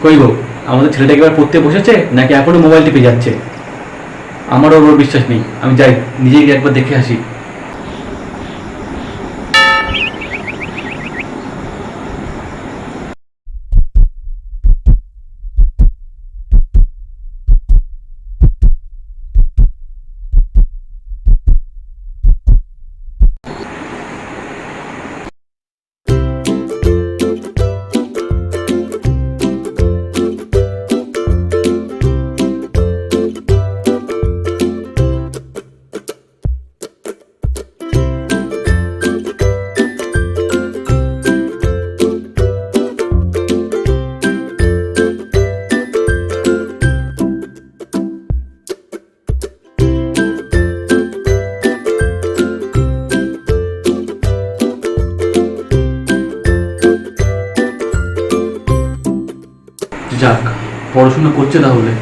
কই গো, আমাদের ছেলেটা এবার পড়তে বসেছে নাকি এখনো মোবাইল টিপে যাচ্ছে? আমারও ওর বিশ্বাস নেই, আমি যাই নিজেই গিয়ে একবার দেখে আসি। যাক, পড়াশোনা করছে তাহলে।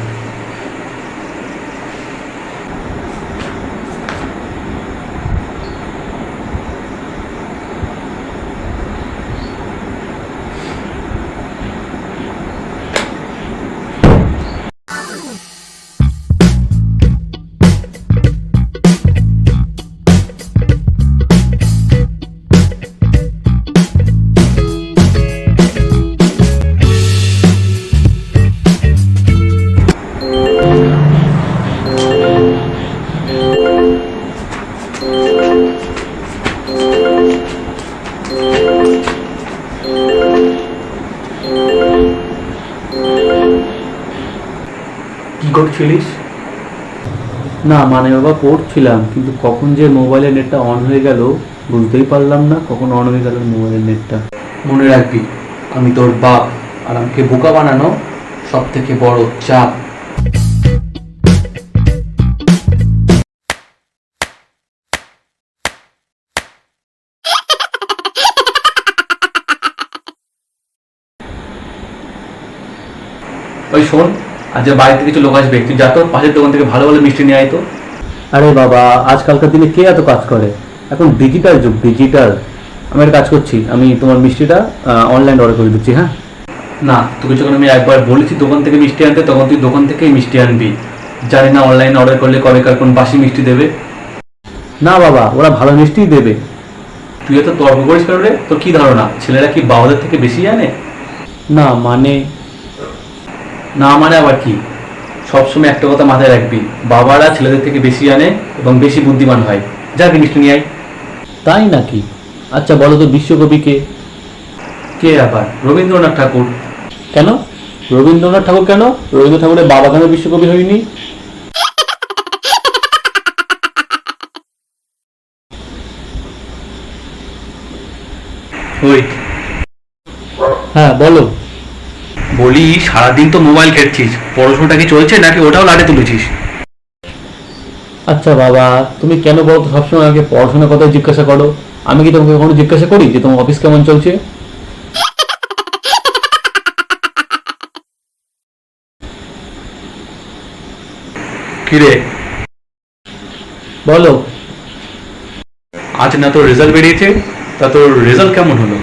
কি করছিলিস? না মানে বাবা পড়ছিলাম, কিন্তু কখন যে মোবাইলের নেটটা অন হয়ে গেল বুঝতেই পারলাম না কখন অন হয়ে গেল মোবাইলের নেটটা। মনে রাখবি, আমি তোর বাপ, আর আমাকে বোকা বানানো সব থেকে বড় চাপ। ওই শোন, আজ বাড়িতে কিছু লোক আসবে, তুই যা তো পাশের দোকান থেকে ভালো ভালো মিষ্টি নিয়ে আয় তো। আরে বাবা, আজকালকার দিনে কে এত কাজ করে? এখন ডিজিটাল যুগ, ডিজিটাল। আমি একটা কাজ করছি, আমি তোমার মিষ্টিটা অনলাইন অর্ডার করে দিচ্ছি। হ্যাঁ না, তোকে যখন আমি একবার বলেছি দোকান থেকে মিষ্টি আনতে, তখন তুই দোকান থেকেই মিষ্টি আনবি। জানি না অনলাইনে অর্ডার করলে কবেকার কোন বাসি মিষ্টি দেবে। না বাবা, ওরা ভালো মিষ্টিই দেবে। তুই এত তর্ক করিস কারণে, তোর কি ধারণা ছেলেরা কি বাবাদের থেকে বেশি জানে? না মানে, না মানে আবার কি? সবসময় একটা কথা মাথায় রাখবি, বাবারা ছেলেদের থেকে বেশি জানে এবং বেশি বুদ্ধিমান হয়। যাকে মিষ্টি নিয়ে আয়। তাই নাকি? আচ্ছা বলো তো, বিশ্বকবি কে? কে আবার? রবীন্দ্রনাথ ঠাকুর। কেন রবীন্দ্রনাথ ঠাকুর? কেন রবীন্দ্রনাথ ঠাকুরের বাবা কেন বিশ্বকবি হয়নি? ওই হ্যাঁ বলো। বলি, সারাদিন তো মোবাইল ঘেঁটছিস, পড়াশোনাটা কি চলছে নাকি ওটাও লাটে তুলেছিস? আচ্ছা বাবা, তুমি কেন বলো তো সবসময় আমাকে পড়াশোনার কথাই জিজ্ঞাসা করো? আমি কি তোমাকে কখনো জিজ্ঞাসা করি যে তোমার অফিস কেমন চলছে? কিরে বলো। আজ না তোর রেজাল্ট বেরিয়েছে, তা তোর রেজাল্ট কেমন হলো?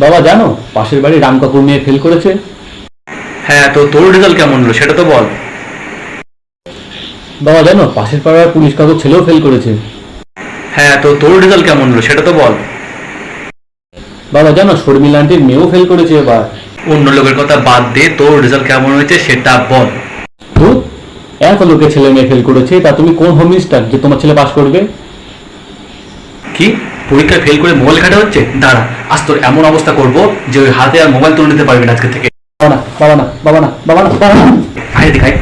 বাবা জানো, পাশের বাড়ি রাম কাপুর মেয়ে ফেল করেছে। হ্যাঁ, তো তোর রেজাল্ট কেমন হলো সেটা তো বল। বাবা জানো, পাশের পাড়ার পুলিশ কাকুর ছেলেও ফেল করেছে। হ্যাঁ, তো তোর রেজাল্ট কেমন হলো সেটা তো বল। বাবা জানো, শর্মিলা আন্টির মেয়েও ফেল করেছে এবার। অন্য লোকের কথা বাদ দে, তোর রেজাল্ট কেমন হয়েছে সেটা বল। ধুর, এত লোকের ছেলে মেয়ে ফেল করেছে, তা তুমি কোন হোম মিনিস্টার যে তোমার ছেলে পাস করবে? কি পরীক্ষায় ফেল করে মোবাইল ঘাটা হচ্ছে? দাঁড়া, আজ তোর এমন অবস্থা করবো যে ওই হাতে আর মোবাইল তুলে নিতে পারবি না আজকে থেকে। বাবা না, বাবা না, বাবা না, বাবা না, বাবা না, আয় দেখাই।